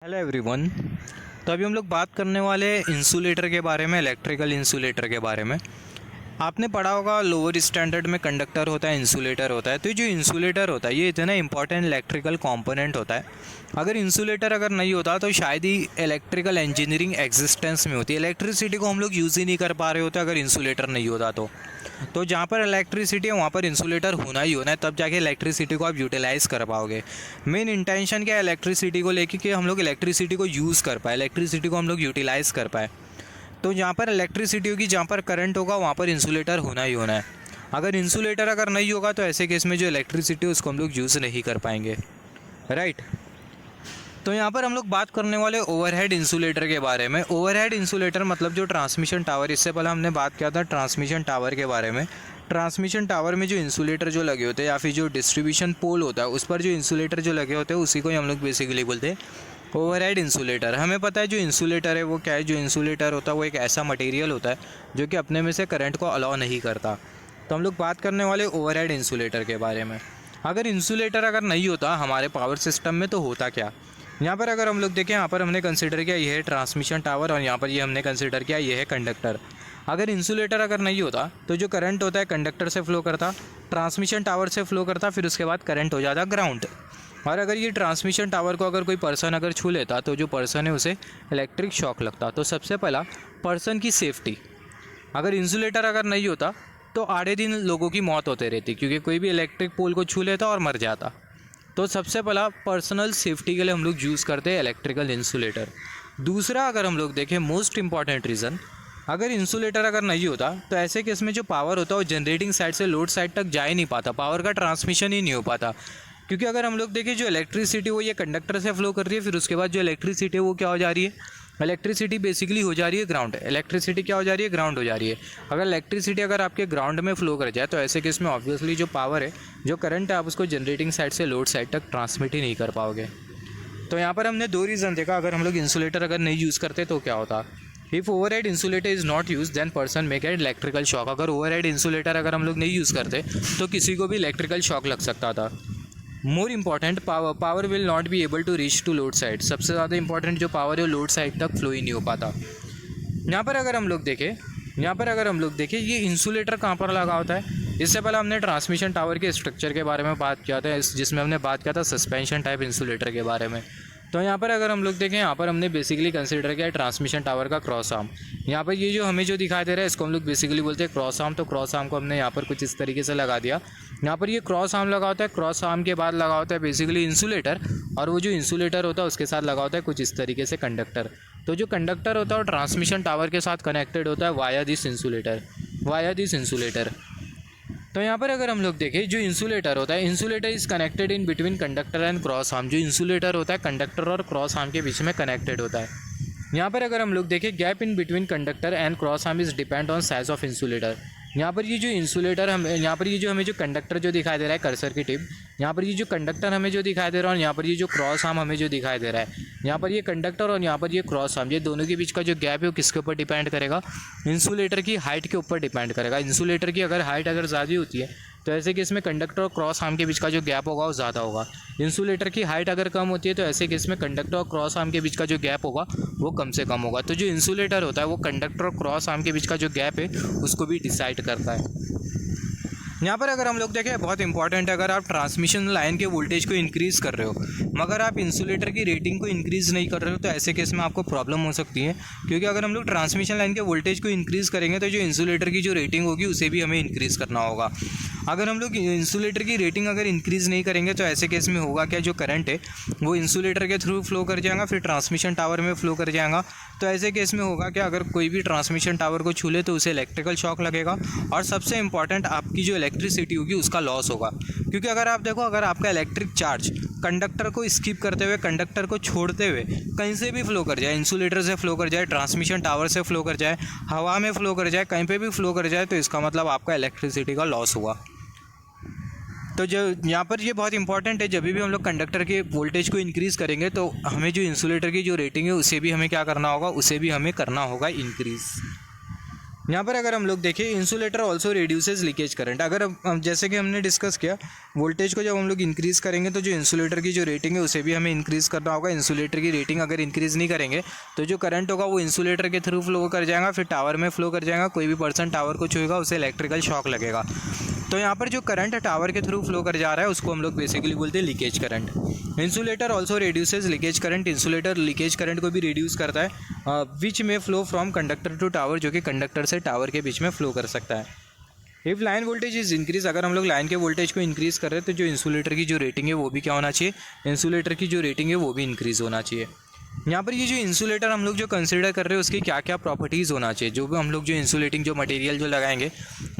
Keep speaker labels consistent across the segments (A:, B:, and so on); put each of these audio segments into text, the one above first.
A: Hello everyone. तो अभी हम लोग बात करने वाले हैं इंसुलेटर के बारे में, इलेक्ट्रिकल इंसुलेटर के बारे में। आपने पढ़ा होगा लोअर स्टैंडर्ड में कंडक्टर होता है, इंसुलेटर होता है। तो जो इंसुलेटर होता है ये इतना इंपॉर्टेंट इलेक्ट्रिकल कंपोनेंट होता है। अगर इंसुलेटर अगर नहीं होता तो शायद ही इलेक्ट्रिकल इंजीनियरिंग एग्जिस्टेंस में होती है। इलेक्ट्रिसिटी को हम लोग यूज़ ही नहीं कर पा रहे होते अगर इंसुलेटर नहीं होता तो जहाँ पर इलेक्ट्रिसिटी है वहाँ पर इंसुलेटर होना ही होना है, तब जाके इलेक्ट्रिसिटी को आप यूटिलाइज़ कर पाओगे। मेन इंटेंशन क्या है इलेक्ट्रिसिटी को लेके कि हम लोग इलेक्ट्रिसिटी को यूज़ कर पाए, इलेक्ट्रिसिटी को हम लोग यूटिलाइज़ कर पाए। तो जहाँ पर इलेक्ट्रिसिटी होगी, जहाँ पर करंट होगा, वहाँ पर इंसुलेटर होना ही होना है। अगर इंसुलेटर अगर नहीं होगा तो ऐसे केस में जो इलेक्ट्रिसिटी है उसको हम लोग यूज़ नहीं कर पाएंगे, राइट। तो यहाँ पर हम लोग बात करने वाले ओवरहेड इंसुलेटर के बारे में। ओवरहेड इंसुलेटर मतलब जो ट्रांसमिशन टावर, इससे पहले हमने बात किया था ट्रांसमिशन टावर के बारे में। ट्रांसमिशन टावर में जो इंसुलेटर जो लगे होते हैं या फिर जो डिस्ट्रीब्यूशन पोल होता है उस पर जो इंसुलेटर जो लगे होते हैं उसी को ही हम लोग बेसिकली बोलते हैं ओवरहेड इंसुलेटर। हमें पता है जो इंसुलेटर है वो क्या है। जो इंसुलेटर होता है वो एक ऐसा मटेरियल होता है जो कि अपने में से करंट को अलाउ नहीं करता। तो हम लोग बात करने वाले ओवरहेड इंसुलेटर के बारे में। अगर इंसुलेटर अगर नहीं होता हमारे पावर सिस्टम में तो होता क्या। यहाँ पर अगर हम लोग देखें, यहाँ पर हमने कंसिडर किया ये है ट्रांसमिशन टावर और यहाँ पर ये हमने कंसिडर किया ये है कंडक्टर। अगर इंसुलेटर अगर नहीं होता तो जो करंट होता है कंडक्टर से फ्लो करता, ट्रांसमिशन टावर से फ्लो करता, फिर उसके बाद करंट हो जाता ग्राउंड। और अगर ये ट्रांसमिशन टावर को अगर कोई पर्सन अगर छू लेता तो जो पर्सन है उसे इलेक्ट्रिक शॉक लगता। तो सबसे पहला पर्सन की सेफ्टी, अगर इंसुलेटर अगर नहीं होता तो आधे दिन लोगों की मौत होते रहती, क्योंकि कोई भी इलेक्ट्रिक पोल को छू लेता और मर जाता। तो सबसे पहला पर्सनल सेफ्टी के लिए हम लोग यूज़ करते हैं इलेक्ट्रिकल इंसुलेटर। दूसरा अगर हम लोग देखें मोस्ट इंपॉर्टेंट रीज़न, अगर इंसुलेटर अगर नहीं होता तो ऐसे केस में जो पावर होता है वो जनरेटिंग साइड से लोड साइड तक जा ही नहीं पाता, पावर का ट्रांसमिशन ही नहीं हो पाता। क्योंकि अगर हम लोग देखें जो इलेक्ट्रिसिटी वो ये कंडक्टर से फ्लो कर रही है, फिर उसके बाद जो इलेक्ट्रिसिटी है वो क्या हो जा रही है, इलेक्ट्रिसिटी बेसिकली हो जा रही है ग्राउंड। इलेक्ट्रिसिटी क्या हो जा रही है, ग्राउंड हो जा रही है। अगर इलेक्ट्रिसिटी अगर आपके ग्राउंड में फ्लो कर जाए तो ऐसे केस में ऑब्वियसली जो पावर है, जो करंट है, आप उसको जनरेटिंग साइड से लोड साइड तक ट्रांसमिट ही नहीं कर पाओगे। तो यहाँ पर हमने दो रीज़न देखा, अगर हम लोग इंसुलेटर अगर नहीं यूज़ करते तो क्या होता। If overhead insulator is not use then person may get electrical shock. अगर ओवरहेड इंसुलेटर अगर हम लोग नहीं यूज़ करते तो किसी को भी इलेक्ट्रिकल शॉक लग सकता था। More important power will not be able to reach to load side. सबसे ज़्यादा इंपॉर्टेंट जो पावर है वो लोड साइड तक फ्लो ही नहीं हो पाता। यहाँ पर अगर हम लोग देखें ये इंसुलेटर कहाँ पर लगा होता है। इससे पहले हमने ट्रांसमिशन टावर के स्ट्रक्चर के बारे में बात किया था, जिसमें हमने बात किया था सस्पेंशन टाइप इंसुलेटर के बारे में। तो यहाँ पर अगर हम लोग देखें, यहाँ पर हमने बेसिकली कंसिडर किया ट्रांसमिशन टावर का क्रॉस आर्म। यहाँ पर ये जो हमें जो दिखाई दे रहा है इसको हम लोग बेसिकली बोलते हैं क्रॉस आर्म। तो क्रॉस आर्म को हमने यहाँ पर कुछ इस तरीके से लगा दिया। यहाँ पर ये क्रॉस आर्म लगा होता है, क्रॉस आर्म के बाद लगा होता है बेसिकली इंसुलेटर, और वो जो इंसुलेटर होता है उसके साथ लगा होता है कुछ इस तरीके से कंडक्टर। तो जो कंडक्टर होता है वो ट्रांसमिशन टावर के साथ कनेक्टेड होता है वाया दिस इंसुलेटर। तो यहाँ पर अगर हम लोग देखें जो इंसुलेटर होता है, insulator is connected in between conductor and cross arm. जो इंसुलेटर होता है कंडक्टर और क्रॉस आर्म के बीच में कनेक्टेड होता है। यहाँ पर अगर हम लोग देखें gap in between conductor and cross arm is depend on size of insulator. यहाँ पर ये जो इंसुलेटर यहाँ पर ये जो हमें जो कंडक्टर जो दिखाई दे रहा है कर्सर की टिप, यहाँ पर ये जो कंडक्टर हमें जो दिखाई दे रहा है और यहाँ पर ये जो क्रॉस आर्म हमें जो दिखाई दे रहा है, यहाँ पर ये कंडक्टर और यहाँ पर ये क्रॉस आर्म, ये दोनों के बीच का जो गैप है वो किसके ऊपर डिपेंड करेगा, इंसुलेटर की हाइट के ऊपर डिपेंड करेगा। इंसुलेटर की अगर हाइट अगर ज़्यादा होती है तो ऐसे केस में कंडक्टर और क्रॉस आर्म के बीच का जो गैप होगा वो ज़्यादा होगा। इंसुलेटर की हाइट अगर कम होती है तो ऐसे केस में कंडक्टर और क्रॉस आर्म के बीच का जो गैप होगा वो कम से कम होगा। तो जो इंसुलेटर होता है वो कंडक्टर और क्रॉस आर्म के बीच का जो गैप है उसको भी डिसाइड करता है। यहाँ पर अगर हम लोग देखें बहुत इंपॉर्टेंट है, अगर आप ट्रांसमिशन लाइन के वोल्टेज को इंक्रीज़ कर रहे हो मगर आप इंसुलेटर की रेटिंग को इंक्रीज़ नहीं कर रहे हो तो ऐसे केस में आपको प्रॉब्लम हो सकती है। क्योंकि अगर हम लोग ट्रांसमिशन लाइन के वोल्टेज को इंक्रीज़ करेंगे तो जो इंसुलेटर की जो रेटिंग होगी उसे भी हमें इंक्रीज़ करना होगा। अगर हम लोग इंसुलेटर की रेटिंग अगर इंक्रीज़ नहीं करेंगे तो ऐसे केस में होगा क्या, जो करंट है वो इंसुलेटर के थ्रू फ्लो कर जाएगा, फिर ट्रांसमिशन टावर में फ्लो कर जाएगा। तो ऐसे केस में होगा क्या, अगर कोई भी ट्रांसमिशन टावर को छू ले तो उसे इलेक्ट्रिकल शॉक लगेगा और सबसे इंपॉर्टेंट आपकी जो इलेक्ट्रिसिटी होगी उसका लॉस होगा। क्योंकि अगर आप देखो, अगर आपका इलेक्ट्रिक चार्ज कंडक्टर को स्किप करते हुए, कंडक्टर को छोड़ते हुए कहीं से भी फ्लो कर जाए, इंसुलेटर से फ्लो कर जाए, ट्रांसमिशन टावर से फ्लो कर जाए, हवा में फ्लो कर जाए, कहीं पे भी फ्लो कर जाए, तो इसका मतलब आपका इलेक्ट्रिसिटी का लॉस हुआ। तो जो यहाँ पर ये बहुत इंपॉर्टेंट है, जब भी हम लोग कंडक्टर के वोल्टेज को इंक्रीज़ करेंगे तो हमें जो इंसुलेटर की जो रेटिंग है उसे भी हमें क्या करना होगा, उसे भी हमें करना होगा इंक्रीज़। यहाँ पर अगर हम लोग देखें, insulator also reduces leakage current. अगर जैसे कि हमने डिस्कस किया, वोल्टेज को जब हम लोग इंक्रीज़ करेंगे तो जो इंसुलेटर की जो रेटिंग है उसे भी हमें इंक्रीज़ करना होगा। इंसुलेटर की रेटिंग अगर इंक्रीज़ नहीं करेंगे तो जो करंट होगा वो इंसुलेटर के थ्रू फ्लो कर जाएगा, फिर टावर में फ्लो कर जाएगा। कोई भी पर्सन टावर को छुएगा उसे इलेक्ट्रिकल शॉक लगेगा। तो यहाँ पर जो करंट टावर के थ्रू फ्लो कर जा रहा है उसको हम लोग बेसिकली बोलते हैं leakage current. Insulator also reduces leakage current. Insulator leakage current को भी रिड्यूस करता है, विच में flow from conductor to tower, जो कि कंडक्टर से टावर के बीच में फ्लो कर सकता है। If line voltage is increase, अगर हम लोग लाइन के वोल्टेज को इंक्रीज कर रहे हैं तो जो इंसुलेटर की जो रेटिंग है वो भी क्या होना चाहिए, इंसुलेटर की जो रेटिंग है वो भी इंक्रीज़ होना चाहिए। यहाँ पर ये जो इंसुलेटर हम लोग जो कंसिडर कर रहे हैं उसकी क्या क्या प्रॉपर्टीज़ होना चाहिए, जो भी हम लोग जो इंसुलेटिंग जो मटेरियल जो लगाएंगे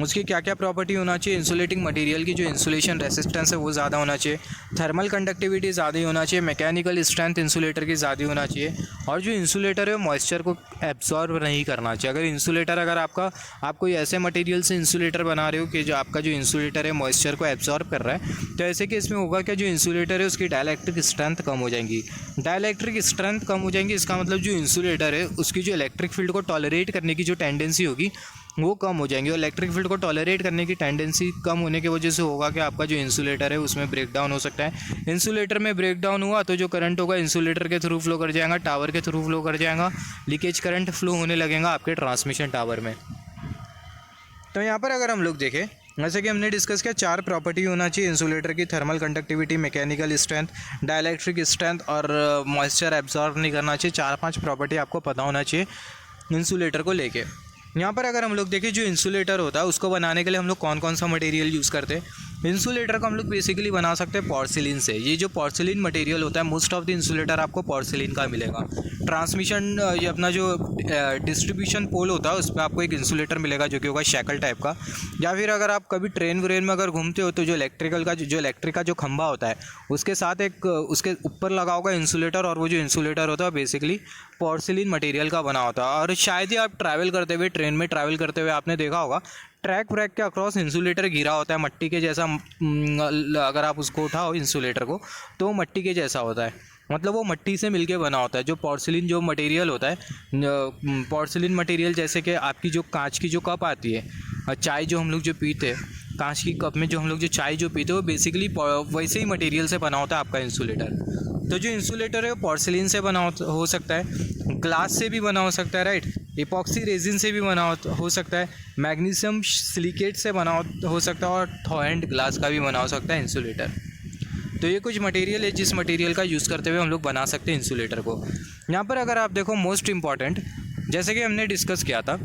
A: उसकी क्या क्या प्रॉपर्टी होना चाहिए। इंसुलेटिंग मटेरियल की जो इंसुलेशन रेसिस्टेंस है वो ज़्यादा होना चाहिए, थर्मल कंडक्टिविटी ज़्यादा होना चाहिए, मैकेनिकल स्ट्रेंथ इंसुलेटर की ज़्यादा होना चाहिए, और जो इंसुलेटर है मॉइस्चर को एब्जॉर्ब नहीं करना चाहिए। अगर इंसुलेटर अगर आप कोई ऐसे मटेरियल से इंसुलेटर बना रहे हो कि जो आपका जो इंसुलेटर है मॉइस्चर को एब्जॉर्ब कर रहा है, तो ऐसे केस में होगा कि जो इंसुलेटर है उसकी डाइलेक्ट्रिक स्ट्रेंथ कम हो जाएंगी। डाइलेक्ट्रिक स्ट्रेंथ कम हो जाएंगी, इसका मतलब जो इंसुलेटर है उसकी जो इलेक्ट्रिक फील्ड को टॉलरेट करने की जो टेंडेंसी होगी वो कम हो जाएंगी। और इलेक्ट्रिक फील्ड को टॉलरेट करने की टेंडेंसी कम होने की वजह से होगा कि आपका जो इंसुलेटर है उसमें ब्रेक डाउन हो सकता है। इंसुलेटर में ब्रेक डाउन हुआ तो जो करंट होगा इंसुलेटर के थ्रू फ्लो कर जाएगा, टावर के थ्रू फ्लो कर जाएगा, लीकेज करंट फ्लो होने लगेगा आपके ट्रांसमिशन टावर में। तो यहाँ पर अगर हम लोग देखें, जैसे कि हमने डिस्कस किया, 4 प्रॉपर्टी होना चाहिए इंसुलेटर की, thermal conductivity, mechanical strength, dielectric strength और मॉइस्चर एब्जॉर्ब नहीं करना चाहिए। 4-5 प्रॉपर्टी आपको पता होना चाहिए इंसुलेटर को लेके। यहाँ पर अगर हम लोग देखें, जो इंसुलेटर होता है उसको बनाने के लिए हम लोग कौन कौन सा मटेरियल यूज़ करते हैं। इंसुलेटर को हम लोग बेसिकली बना सकते हैं पोर्सिलिन से। ये जो पोर्सिलिन मटेरियल होता है, मोस्ट ऑफ द इंसुलेटर आपको पोर्सिलिन का मिलेगा। ट्रांसमिशन ये अपना जो डिस्ट्रीब्यूशन पोल होता है उस पर आपको एक इंसुलेटर मिलेगा जो कि होगा शैकल टाइप का। या फिर अगर आप कभी ट्रेन व्रेन में अगर घूमते हो तो जो इलेक्ट्रिक का जो खंभा होता है उसके साथ एक उसके ऊपर लगा होगा इंसुलेटर, और वो जो इंसुलेटर होता है बेसिकली पोर्सिलिन मटेरियल का बना होता है। और शायद ही आप ट्रैवल करते हुए, ट्रेन में ट्रैवल करते हुए आपने देखा होगा ट्रैक व्रैक के अक्रॉस इंसुलेटर घिरा होता है मट्टी के जैसा। अगर आप उसको उठाओ इंसुलेटर को तो वो मट्टी के जैसा होता है, मतलब वो मट्टी से मिलके बना होता है। जो पोर्सिलिन जो मटेरियल होता है, पोर्सिलिन मटेरियल जैसे कि आपकी जो कांच की जो कप आती है, चाय जो हम लोग जो पीते हैं कांच की कप में, जो हम लोग जो चाय जो पीते हैं वो बेसिकली वैसे ही मटेरियल से बना होता है आपका इंसुलेटर। तो जो इंसुलेटर है वो पोर्सिलिन से बना हो सकता है, ग्लास से भी बना हो सकता है, राइट, इपॉक्सी रेजिन से भी बना हो सकता है, मैग्नीशियम सिलिकेट से बना हो सकता है, और थॉएंड ग्लास का भी बना हो सकता है इंसुलेटर। तो ये कुछ मटेरियल है जिस मटेरियल का यूज़ करते हुए हम लोग बना सकते हैं इंसुलेटर को। यहाँ पर अगर आप देखो मोस्ट इम्पॉर्टेंट, जैसे कि हमने डिस्कस किया था,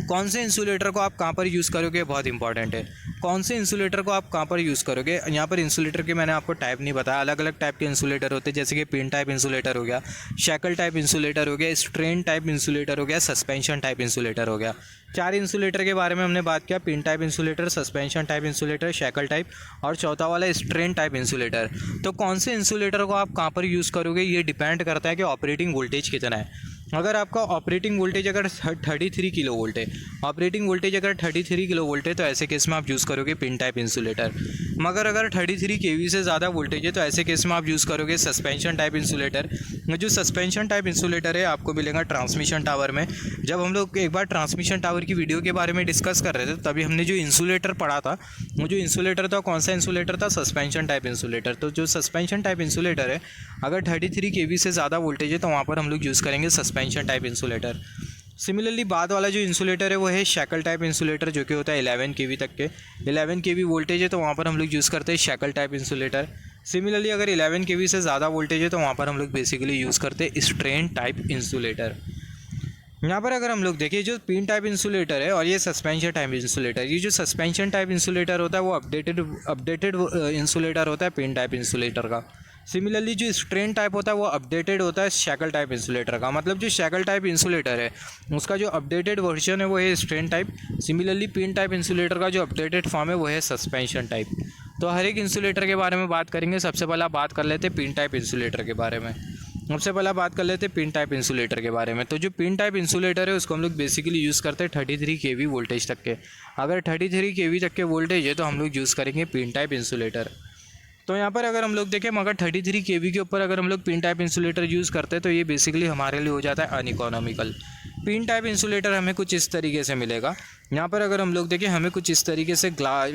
A: कौन से इंसुलेटर को आप कहाँ पर यूज़ करोगे बहुत इंपॉर्टेंट है। कौन से इंसुलेटर को आप कहाँ पर यूज़ करोगे। यहाँ पर इंसुलेटर के मैंने आपको टाइप नहीं बताया, अलग अलग टाइप के इंसुलेटर होते हैं, जैसे कि पिन टाइप इंसुलेटर हो गया, शैकल टाइप इंसुलेटर हो गया, स्ट्रेन टाइप इंसुलेटर हो गया, सस्पेंशन टाइप इंसुलेटर हो गया। 4 इंसुलेटर के बारे में हमने बात किया, pin type insulator, suspension type insulator, shackle type, और चौथा वाला स्ट्रेन टाइप इंसुलेटर। तो कौन से इंसुलेटर को आप कहाँ पर यूज़ करोगे ये डिपेंड करता है कि ऑपरेटिंग वोल्टेज कितना है। अगर आपका ऑपरेटिंग वोल्टेज अगर 33 किलो वोल्ट है, ऑपरेटिंग वोल्टेज अगर 33 किलो वोल्ट है तो ऐसे केस में आप यूज़ करोगे पिन टाइप इंसुलेटर। मगर अगर 33 kV से ज़्यादा वोल्टेज है तो ऐसे केस में आप यूज़ करोगे सस्पेंशन टाइप इंसुलेटर। जो सस्पेंशन टाइप इंसुलेटर है आपको मिलेगा ट्रांसमिशन टावर में। जब हम लोग एक बार ट्रांसमिशन टावर की वीडियो के बारे में डिस्कस कर रहे थे तभी हमने जो इंसुलेटर पढ़ा था, वो जो इंसुलेटर था कौन सा इंसुलेटर था, सस्पेंशन टाइप इंसुलेटर। तो जो सस्पेंशन टाइप इंसुलेटर है अगर 33 kV से ज़्यादा वोल्टेज है तो वहाँ पर हम लोग यूज़ करेंगे सस्पेंशन टाइप इंसुलेटर। सिमिलरली बाद वाला जो इंसुलेटर है वो है शैकल टाइप इंसुलेटर, जो कि होता है 11 kV तक के। 11 kV वोल्टेज है तो वहाँ पर हम लोग यूज़ करते हैं शैकल टाइप इंसुलेटर। सिमिलरली अगर 11 kV से ज़्यादा वोल्टेज है तो वहाँ पर हम लोग बेसिकली यूज़ करते हैं स्ट्रेन टाइप इंसुलेटर। यहाँ पर अगर हम लोग देखें जो पिन टाइप इंसुलेटर है और ये सस्पेंशन टाइप इंसुलेटर, ये जो सस्पेंशन टाइप इंसुलेटर होता है वो अपडेटेड इंसुलेटर होता है पिन टाइप इंसुलेटर का। सिमिलरली जो स्ट्रेन टाइप होता है वो अपडेटेड होता है शैकल टाइप इंसुलेटर का। मतलब जो शैकल टाइप इंसुलेटर है उसका जो अपडेटेड वर्जन है वो है strain type. Similarly pin type insulator का जो अपडेटेड फॉर्म है वो है सस्पेंशन टाइप। तो हर एक इंसुलेटर के बारे में बात करेंगे। सबसे पहले बात कर लेते हैं पिन टाइप इंसुलेटर के बारे में। पिन टाइप इंसुलेटर के बारे में। तो जो पिन टाइप इंसुलेटर है उसको हम लोग बेसिकली यूज़ करते हैं 33 kV वोल्टेज तक के। अगर 33 kV तक के वोल्टेज है तो हम लोग यूज़ करेंगे पिन टाइप इंसुलेटर। तो यहाँ पर अगर हम लोग देखें मगर 33 kV के ऊपर अगर हम लोग पिन टाइप इंसुलेटर यूज़ करते हैं तो ये बेसिकली हमारे लिए हो जाता है अनइकोनॉमिकल। पिन टाइप इंसुलेटर हमें कुछ इस तरीके से मिलेगा। यहाँ पर अगर हम लोग देखें हमें कुछ इस तरीके से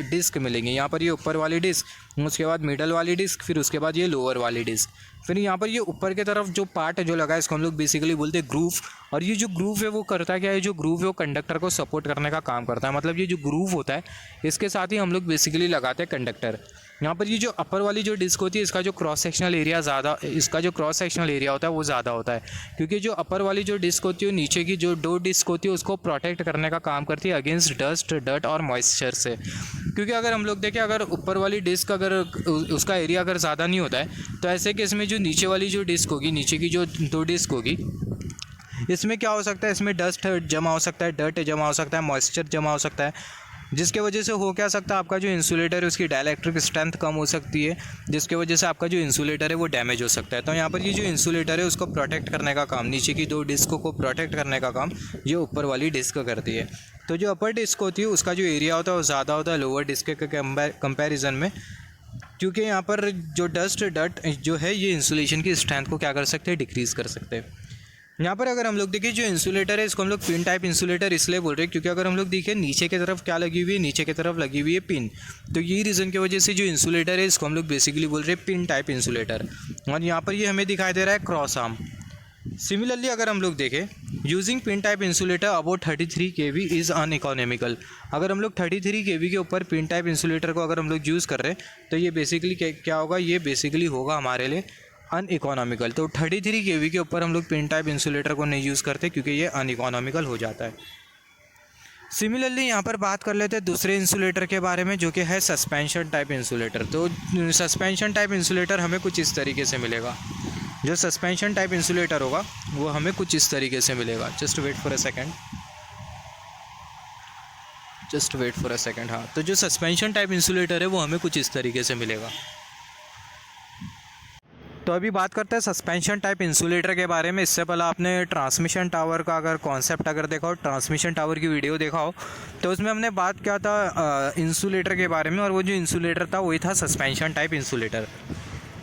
A: डिस्क मिलेंगी। यहाँ पर ये ऊपर वाली डिस्क, उसके बाद मिडल वाली डिस्क, फिर उसके बाद ये लोअर वाली डिस्क। फिर यहाँ पर ये ऊपर की तरफ जो पार्ट जो लगा है इसको हम लोग बेसिकली बोलते हैं ग्रूव। और ये जो ग्रूव है वो करता क्या है, जो ग्रूव है वो कंडक्टर को सपोर्ट करने का काम करता है। मतलब ये जो ग्रूव होता है इसके साथ ही हम लोग बेसिकली लगाते हैं कंडक्टर। यहाँ पर ये जो अपर वाली जो डिस्क होती है इसका जो क्रॉस सेक्शनल एरिया होता है वो ज़्यादा होता है, क्योंकि जो अपर वाली जो डिस्क होती है नीचे की जो दो डिस्क होती है उसको प्रोटेक्ट करने का काम करती है अगेंस्ट डस्ट, डर्ट और मॉइस्चर से। क्योंकि अगर हम लोग देखें अगर ऊपर वाली डिस्क अगर उसका एरिया अगर ज़्यादा नहीं होता है तो ऐसे केस में जो नीचे वाली जो डिस्क होगी, नीचे की जो दो डिस्क होगी, इसमें क्या हो सकता है, इसमें डस्ट जमा हो सकता है, डर्ट जमा हो सकता है, मॉइस्चर जमा हो सकता है, जिसके वजह से हो क्या सकता है आपका जो इंसुलेटर है उसकी डाइलेक्ट्रिक स्ट्रेंथ कम हो सकती है, जिसके वजह से आपका जो इंसुलेटर है वो डैमेज हो सकता है। तो यहाँ पर ये जो इंसुलेटर है उसको प्रोटेक्ट करने का काम, नीचे की दो डिस्क को प्रोटेक्ट करने का काम ये ऊपर वाली डिस्क करती है। तो जो अपर डिस्क होती है उसका जो एरिया होता है वो ज़्यादा होता है लोअर डिस्क के कंपेरिजन में, क्योंकि यहाँ पर जो डस्ट डर्ट जो है ये इंसुलेशन की स्ट्रेंथ को क्या कर सकते हैं, डिक्रीज़ कर सकते हैं। यहाँ पर अगर हम लोग देखें जो इंसुलेटर है इसको हम लोग पिन टाइप इंसुलेटर इसलिए बोल रहे हैं क्योंकि अगर हम लोग देखें नीचे की तरफ क्या लगी हुई है, नीचे की तरफ लगी हुई है पिन। तो ये रीज़न की वजह से जो इंसुलेटर है इसको हम लोग बेसिकली बोल रहे हैं पिन टाइप इंसुलेटर। और यहाँ पर ये हमें दिखाई दे रहा है क्रॉस आर्म। सिमिलरली अगर हम लोग देखें using pin type insulator about 33 kV is uneconomical. अगर हम लोग 33 kV के ऊपर पिन टाइप इंसुलेटर को अगर हम लोग यूज़ कर रहे हैं तो ये बेसिकली क्या होगा, ये बेसिकली होगा हमारे लिए अनइकोनॉमिकल। तो 33 kV के ऊपर हम लोग पिन टाइप इंसुलेटर को नहीं यूज़ करते क्योंकि ये अनइकोनॉमिकल हो जाता है। सिमिलरली यहाँ पर बात कर लेते हैं दूसरे इंसुलेटर के बारे में जो कि है सस्पेंशन टाइप इंसुलेटर। तो सस्पेंशन टाइप इंसुलेटर हमें कुछ इस तरीके से मिलेगा। जो सस्पेंशन टाइप इंसुलेटर होगा वो हमें कुछ इस तरीके से मिलेगा। Just wait for a second. हाँ, तो जो सस्पेंशन टाइप इंसुलेटर है वो हमें कुछ इस तरीके से मिलेगा। तो अभी बात करते हैं सस्पेंशन टाइप इंसुलेटर के बारे में। इससे पहले आपने ट्रांसमिशन टावर का अगर कॉन्सेप्ट अगर देखा हो, ट्रांसमिशन टावर की वीडियो देखा हो, तो उसमें हमने बात किया था इंसुलेटर के बारे में, और वो जो इंसुलेटर था वही था सस्पेंशन टाइप इंसुलेटर।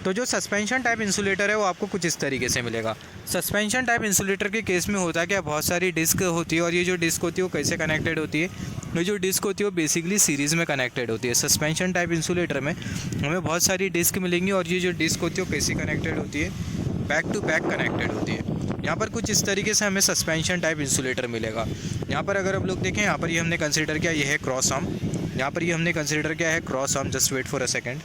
A: तो जो सस्पेंशन टाइप इंसुलेटर है वो आपको कुछ इस तरीके से मिलेगा। सस्पेंशन टाइप इंसुलेटर के केस में होता है कि बहुत सारी डिस्क होती है, और ये जो डिस्क होती है वो कैसे कनेक्टेड होती है, ये जो डिस्क होती है वो बेसिकली सीरीज़ में कनेक्टेड होती है। सस्पेंशन टाइप इंसुलेटर में हमें बहुत सारी डिस्क मिलेंगी, और ये जो डिस्क होती है वो कैसे कनेक्टेड होती है, बैक टू बैक कनेक्टेड होती है। यहाँ पर कुछ इस तरीके से हमें सस्पेंशन टाइप इंसुलेटर मिलेगा। यहाँ पर अगर हम लोग देखें, यहाँ पर ये हमने कंसिडर किया ये है क्रॉस आर्म। यहाँ पर ये हमने कंसिडर किया है cross arm. Just wait for a second.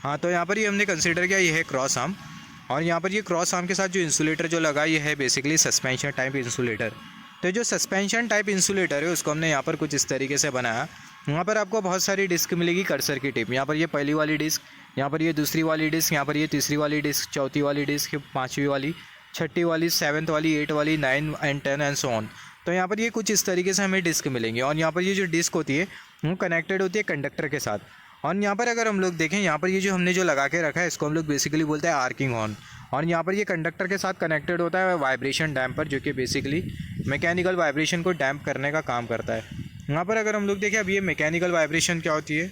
A: हाँ, तो यहाँ पर ये हमने कंसिडर किया ये है क्रॉस आर्म, और यहाँ पर ये क्रॉस आर्म के साथ जो इंसुलेटर जो लगा ये है बेसिकली सस्पेंशन टाइप इंसुलेटर। तो जो सस्पेंशन टाइप इंसुलेटर है उसको हमने यहाँ पर कुछ इस तरीके से बनाया। यहाँ पर आपको बहुत सारी डिस्क मिलेगी कर्सर की टिप। यहाँ पर ये पहली वाली डिस्क, यहाँ पर ये दूसरी वाली डिस्क, यहाँ पर ये तीसरी वाली डिस्क, चौथी वाली डिस्क, पाँचवीं वाली, छठी वाली, 7th वाली, 8 वाली, 9 and 10 एंड सो ऑन। तो यहाँ पर ये कुछ इस तरीके से हमें डिस्क मिलेंगे, और यहाँ पर ये जो डिस्क होती है वो कनेक्टेड होती है कंडक्टर के साथ। और यहाँ पर अगर हम लोग देखें, यहाँ पर ये जो हमने जो लगा के रखा है इसको हम लोग बेसिकली बोलते हैं आर्किंग हॉर्न। और यहाँ पर ये कंडक्टर के साथ कनेक्टेड होता है वाइब्रेशन डैम्पर, जो कि बेसिकली मैकेनिकल वाइब्रेशन को डैम्प करने का काम करता है। यहाँ पर अगर हम लोग देखें, अब ये मैकेनिकल वाइब्रेशन क्या होती है,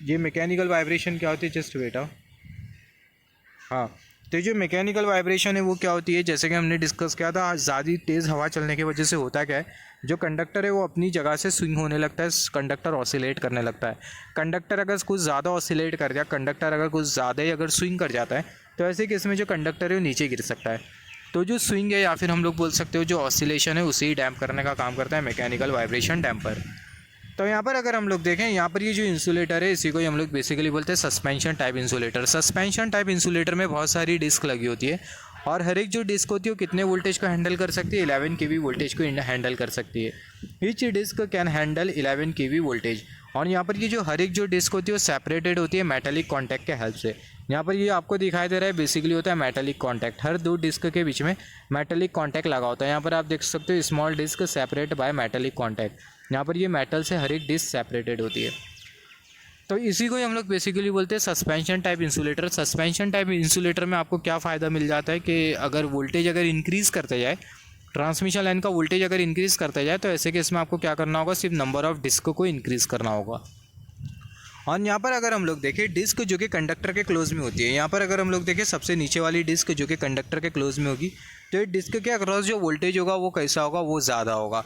A: ये मैकेनिकल वाइब्रेशन क्या होती है, जस्ट वेट। हाँ, तो जो मैकेनिकल वाइब्रेशन है वो क्या होती है, जैसे कि हमने डिस्कस किया था, ज़्यादा तेज़ हवा चलने की वजह से होता क्या है, जो कंडक्टर है वो अपनी जगह से स्विंग होने लगता है, कंडक्टर ऑसिलेट करने लगता है। कंडक्टर अगर कुछ ज़्यादा ऑसिलेट कर जाए, कंडक्टर अगर कुछ ज़्यादा ही अगर स्विंग कर जाता है, तो ऐसे केस में जो कंडक्टर है वो नीचे गिर सकता है। तो जो स्विंग है या फिर हम लोग बोल सकते हो जो ऑसिलेशन है उसे ही डैम्प करने का काम करता है मैकेनिकल वाइब्रेशन डैम्पर। तो यहाँ पर अगर हम लोग देखें, यहाँ पर ये जो इंसुलेटर है इसी को ही हम लोग बेसिकली बोलते हैं suspension type insulator. Suspension type insulator में बहुत सारी डिस्क लगी होती है, और हर एक जो डिस्क होती है वो कितने वोल्टेज को हैंडल कर सकती है, 11 kV वोल्टेज को हैंडल कर सकती है। Each disc can handle 11 kV voltage. और यहाँ पर ये जो हर एक जो डिस्क होती है वो सेपरेटेड होती है मेटालिक कॉन्टैक्ट के हेल्प से। यहाँ पर ये आपको दिखाई दे रहा है बेसिकली होता है मेटालिक कॉन्टैक्ट, हर दो डिस्क के बीच में मेटालिक कॉन्टैक्ट लगा होता है। यहाँ पर आप देख सकते हो small disc separate by metallic contact. यहाँ पर ये मेटल से हर एक डिस्क सेपरेटेड होती है। तो इसी को ही हम लोग बेसिकली बोलते हैं suspension type insulator. Suspension type insulator में आपको क्या फ़ायदा मिल जाता है कि अगर वोल्टेज अगर इंक्रीज़ करते जाए ट्रांसमिशन लाइन का वोल्टेज अगर इंक्रीज़ करता जाए तो ऐसे केस में आपको क्या करना होगा, सिर्फ नंबर ऑफ़ डिस्क को इंक्रीज़ करना होगा। और यहाँ पर अगर हम लोग देखें डिस्क जो कि कंडक्टर के क्लोज में होती है, यहाँ पर अगर हम लोग देखें सबसे नीचे वाली डिस्क जो कि कंडक्टर के क्लोज में होगी, तो ये डिस्क के अक्रॉस जो वोल्टेज होगा वो कैसा होगा, वो ज़्यादा होगा।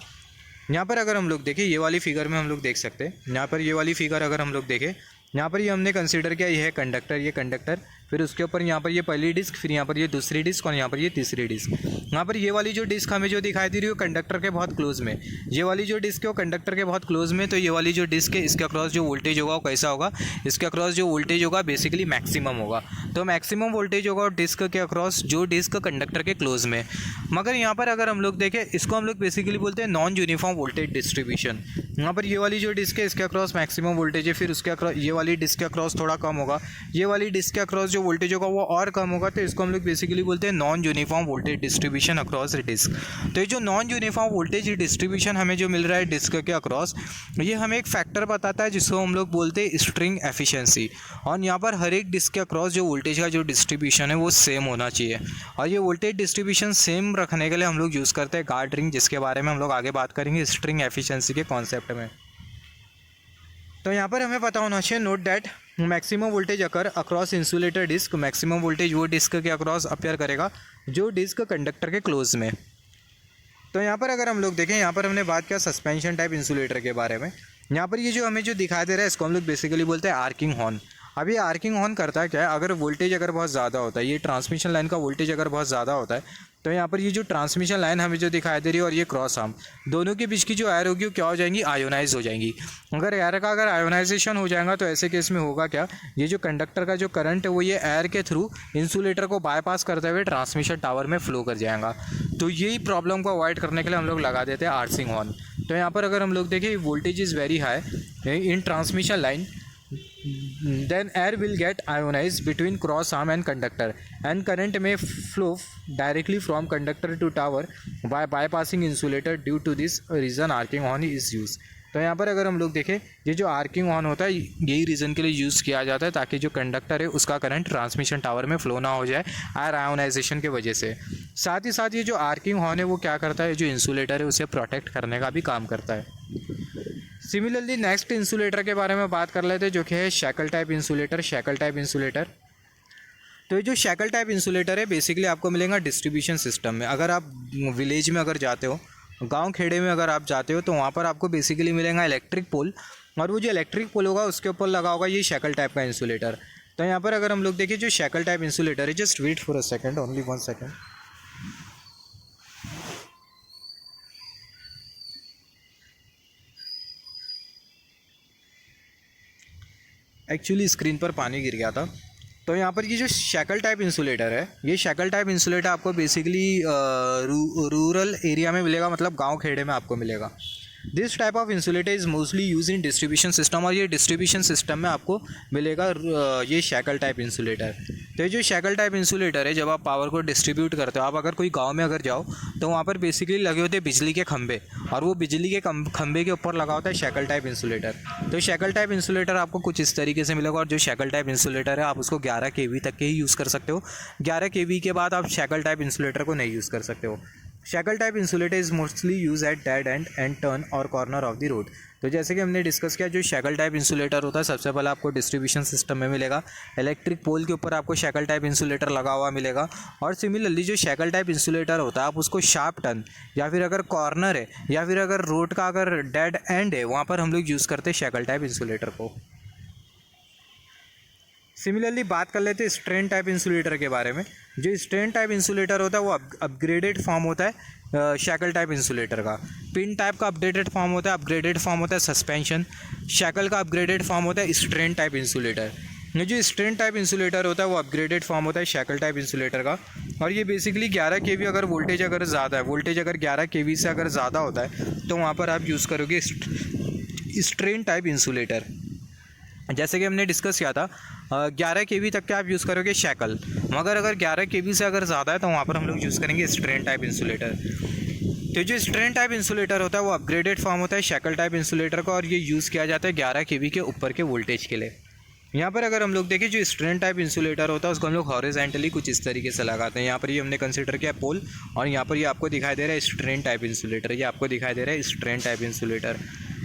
A: यहाँ पर अगर हम लोग देखें ये वाली फिगर में हम लोग देख सकते हैं, यहाँ पर ये वाली फिगर अगर हम लोग देखें, यहाँ पर ये हमने कंसीडर किया ये है कंडक्टर, ये कंडक्टर, फिर उसके ऊपर यहाँ पर ये पहली डिस्क, फिर यहाँ पर ये दूसरी डिस्क और यहाँ पर ये तीसरी डिस्क। यहाँ पर ये वाली जो डिस्क हमें जो दिखाई दे रही है वो कंडक्टर के बहुत क्लोज में, ये वाली जो डिस्क है वो कंडक्टर के बहुत क्लोज में, तो ये वाली जो डिस्क है इसके अक्रॉस जो वोल्टेज होगा वो कैसा होगा, इसके अक्रॉस जो वोल्टेज होगा बेसिकली मैक्सिमम होगा। तो मैक्सिमम वोल्टेज होगा डिस्क के अक्रॉस जो डिस्क कंडक्टर के क्लोज में। मगर यहाँ पर अगर हम लोग देखें इसको हम लोग बेसिकली बोलते हैं नॉन यूनिफॉर्म वोल्टेज डिस्ट्रीब्यूशन। यहाँ पर ये वाली जो डिस्क है इसके अक्रॉस मैक्सिमम वोल्टेज है, फिर उसके अक्रॉस ये वाली डिस्क के अक्रॉस थोड़ा कम होगा, ये वाली डिस्क के अक्रॉस जो वोल्टेज होगा वो और कम होगा, तो इसको हम लोग बेसिकली बोलते हैं non uniform voltage distribution across disc. तो ये जो नॉन यूनिफॉर्म वोल्टेज डिस्ट्रीब्यूशन हमें जो मिल रहा है डिस्क के अक्रॉस, ये हमें एक फैक्टर बताता है जिसको हम लोग बोलते हैं स्ट्रिंग एफिशिएंसी। और यहाँ पर हर एक डिस्क के अक्रॉस जो वोल्टेज का जो डिस्ट्रीब्यूशन है वो सेम होना चाहिए, और ये वोल्टेज डिस्ट्रीब्यूशन सेम रखने के लिए हम लोग यूज़ करते हैं गार्ड रिंग, जिसके बारे में हम लोग आगे बात करेंगे स्ट्रिंग एफिशिएंसी के कॉन्सेप्ट में। तो यहाँ पर हमें पता होना चाहिए, note that maximum voltage occur across insulator disc, maximum voltage वो डिस्क के अक्रॉस अपेयर करेगा जो डिस्क कंडक्टर के क्लोज में। तो यहाँ पर अगर हम लोग देखें, यहाँ पर हमने बात किया सस्पेंशन टाइप इंसुलेटर के बारे में। यहाँ पर ये जो हमें जो दिखाई दे रहा है इसको हम लोग बेसिकली बोलते हैं आर्किंग हॉर्न। अब ये आर्किंग हॉर्न करता है क्या है, अगर वोल्टेज अगर बहुत ज़्यादा होता है, ये ट्रांसमिशन लाइन का वोल्टेज अगर बहुत ज़्यादा होता है, तो यहाँ पर ये जो ट्रांसमिशन लाइन हमें जो दिखाई दे रही है और ये क्रॉस आर्म, दोनों के बीच की जो एयर होगी वो क्या हो जाएंगी, आयोनाइज हो जाएंगी। अगर एयर का अगर आयोनाइजेशन हो जाएगा तो ऐसे केस में होगा क्या, ये जो कंडक्टर का जो करंट है वो ये एयर के थ्रू इंसुलेटर को बाईपास करते हुए ट्रांसमिशन टावर में फ्लो कर जाएगा। तो यही प्रॉब्लम को अवॉइड करने के लिए हम लोग लगा देते हैं आर्सिंग हॉर्न। तो यहाँ पर अगर हम लोग देखें voltage is very high in transmission line, then air will get ionized between cross arm and conductor, and current may flow directly from conductor to tower by bypassing insulator. Due to this reason arcing horn is used. तो यहाँ पर अगर हम लोग देखें ये जो arcing horn होता है यही रीज़न के लिए यूज़ किया जाता है ताकि जो कंडक्टर है उसका करंट ट्रांसमिशन टावर में फ्लो ना हो जाए एयर आयोनाइजेशन की वजह से। साथ ही साथ ये जो आर्किंग हॉर्न है वो क्या करता है, जो इंसुलेटर है उसे प्रोटेक्ट करने का भी काम करता है। सिमिलरली नेक्स्ट इंसुलेटर के बारे में बात कर लेते हैं जो कि है shackle type insulator. Shackle type insulator, तो ये जो शैकल टाइप इंसुलेटर है बेसिकली आपको मिलेगा डिस्ट्रीब्यूशन सिस्टम में। अगर आप विलेज में अगर जाते हो, गांव खेड़े में अगर आप जाते हो, तो वहाँ पर आपको बेसिकली मिलेगा इलेक्ट्रिक पोल, और वो जो इलेक्ट्रिक पोल होगा उसके ऊपर लगा होगा ये शैकल टाइप का इंसुलेटर। तो यहाँ पर अगर हम लोग देखें जो शैकल टाइप इंसुलेटर है, just wait for a second, only 1 second. Actually screen पर पानी गिर गया था। तो यहाँ पर ये जो शैकल टाइप इंसुलेटर है, ये शैकल टाइप इंसुलेटर आपको बेसिकली रूरल एरिया में मिलेगा, मतलब गांव खेड़े में आपको मिलेगा। This type of insulator is mostly use in distribution system, और ये डिस्ट्रीब्यूशन सिस्टम में आपको मिलेगा ये शैकल टाइप इंसुलेटर। तो ये जो शैकल टाइप इंसुलेटर है, जब आप पावर को डिस्ट्रीब्यूट करते हो, आप अगर कोई गांव में अगर जाओ तो वहाँ पर बेसिकली लगे होते हैं बिजली के खंभे, और वो बिजली के खंभे के ऊपर लगा होता है शैकल टाइप इंसुलेटर। तो शैकल टाइप इंसुलेटर आपको कुछ इस तरीके से मिलेगा, और जो शैकल टाइप इंसुलेटर है आप उसको 11 kV तक के ही यूज़ कर सकते हो। 11 kV के बाद आप शैकल टाइप इंसुलेटर को नहीं यूज़ कर सकते हो। Shackle type insulator is mostly use at dead end turn और कॉर्नर ऑफ द रोड। तो जैसे कि हमने डिस्कस किया, जो शैकल टाइप इंसुलेटर होता है सबसे पहले आपको डिस्ट्रीब्यूशन सिस्टम में मिलेगा, इलेक्ट्रिक पोल के ऊपर आपको शैकल टाइप इंसुलेटर लगा हुआ मिलेगा। और सिमिलरली जो शैकल टाइप इंसुलेटर होता है आप उसको शार्प टर्न या फिर अगर कॉर्नर है या फिर अगर रोड का अगर डेड एंड है वहाँ पर हम लोग यूज़ करते हैं शैकल टाइप इंसुलेटर को। सिमिलरली बात कर लेते हैं स्ट्रेन टाइप इंसुलेटर के बारे में। जो स्ट्रेन टाइप इंसुलेटर होता है वो अपग्रेडेड फॉर्म होता है शैकल टाइप इंसुलेटर का। पिन टाइप का अपडेटेड फॉर्म होता है, अपग्रेडेड फॉर्म होता है सस्पेंशन। शैकल का अपग्रेडेड फॉर्म होता है स्ट्रेन टाइप इंसुलेटर। ये जो स्ट्रेन टाइप इंसुलेटर होता है वो अपग्रेडेड फॉर्म होता है शैकल टाइप इंसुलेटर का, और ये बेसिकली 11 kV अगर वोल्टेज अगर ज़्यादा है, वोल्टेज अगर 11 kV से अगर ज़्यादा होता है तो वहाँ पर आप यूज़ करोगे स्ट्रेन टाइप इंसुलेटर। जैसे कि हमने डिस्कस किया था 11 kV तक के आप यूज़ करोगे शैकल, मगर अगर 11 kV से अगर ज़्यादा है तो वहाँ पर हम लोग यूज़ करेंगे स्ट्रेन टाइप इंसुलेटर। तो जो स्ट्रेन टाइप इंसुलेटर होता है वो अपग्रेडेड फॉर्म होता है शैकल टाइप इंसुलेटर का, और ये यूज़ किया जाता है 11 kV के ऊपर के वोल्टेज के लिए। यहाँ पर अगर हम लोग देखें जो स्ट्रेन टाइप इंसुलेटर होता है उसको हम लोग हॉरिजॉन्टली कुछ इस तरीके से लगाते हैं। यहाँ पर ये हमने कंसीडर किया पोल, और यहाँ पर ये आपको दिखाई दे रहा है स्ट्रेन टाइप इंसुलेटर, ये आपको दिखाई दे रहा है स्ट्रेन टाइप इंसुलेटर।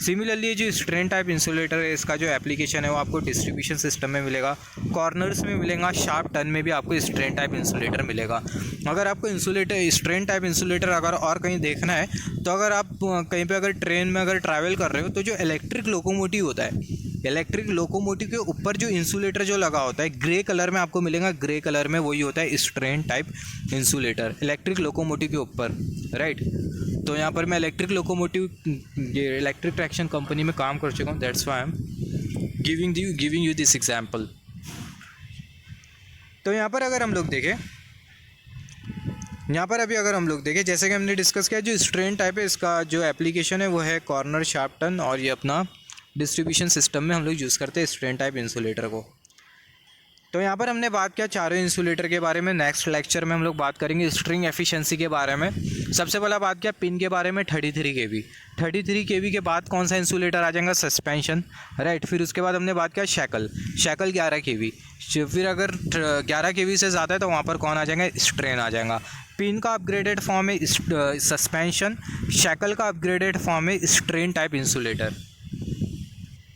A: सिमिलरली ये जो स्ट्रेन टाइप इंसुलेटर है इसका जो एप्लीकेशन है वो आपको डिस्ट्रीब्यूशन सिस्टम में मिलेगा, कॉर्नर्स में मिलेगा, शार्प टर्न में भी आपको स्ट्रेन टाइप इंसुलेटर मिलेगा। अगर आपको इंसुलेटर स्ट्रेन टाइप इंसुलेटर अगर और कहीं देखना है तो अगर आप कहीं पे अगर ट्रेन में अगर ट्रैवल कर रहे हो तो जो इलेक्ट्रिक लोकोमोटिव होता है, इलेक्ट्रिक लोकोमोटिव के ऊपर जो इंसुलेटर जो लगा होता है ग्रे कलर में आपको मिलेगा, ग्रे कलर में वही होता है strain type insulator electric locomotive के ऊपर, राइट। तो यहाँ पर मैं इलेक्ट्रिक लोकोमोटिव ये इलेक्ट्रिक ट्रैक्शन कंपनी में काम कर चुका हूँ, that's why I am giving you this example. तो यहाँ पर अगर हम लोग देखें, यहाँ पर अभी अगर हम लोग देखें जैसे कि हमने डिस्कस किया जो स्ट्रेन टाइप है इसका जो एप्लीकेशन है वो है कॉर्नर, शार्प टर्न, और ये अपना डिस्ट्रीब्यूशन सिस्टम में हम लोग यूज़ करते हैं स्ट्रेन टाइप इंसुलेटर को। तो यहाँ पर हमने बात किया चारों इंसुलेटर के बारे में। नेक्स्ट लेक्चर में हम लोग बात करेंगे स्ट्रिंग एफिशिएंसी के बारे में। सबसे पहला बात किया पिन के बारे में 33 kV। 33 kV के बाद कौन सा इंसुलेटर आ जाएगा, सस्पेंशन, राइट। फिर उसके बाद हमने बात किया शैकल 11 kV। फिर अगर 11 kV से ज़्यादा है तो वहाँ पर कौन आ जाएगा, स्ट्रेन आ जाएगा। पिन का अपग्रेडेड फॉर्म है सस्पेंशन, शैकल का अपग्रेडेड फॉर्म है स्ट्रेन टाइप इंसुलेटर।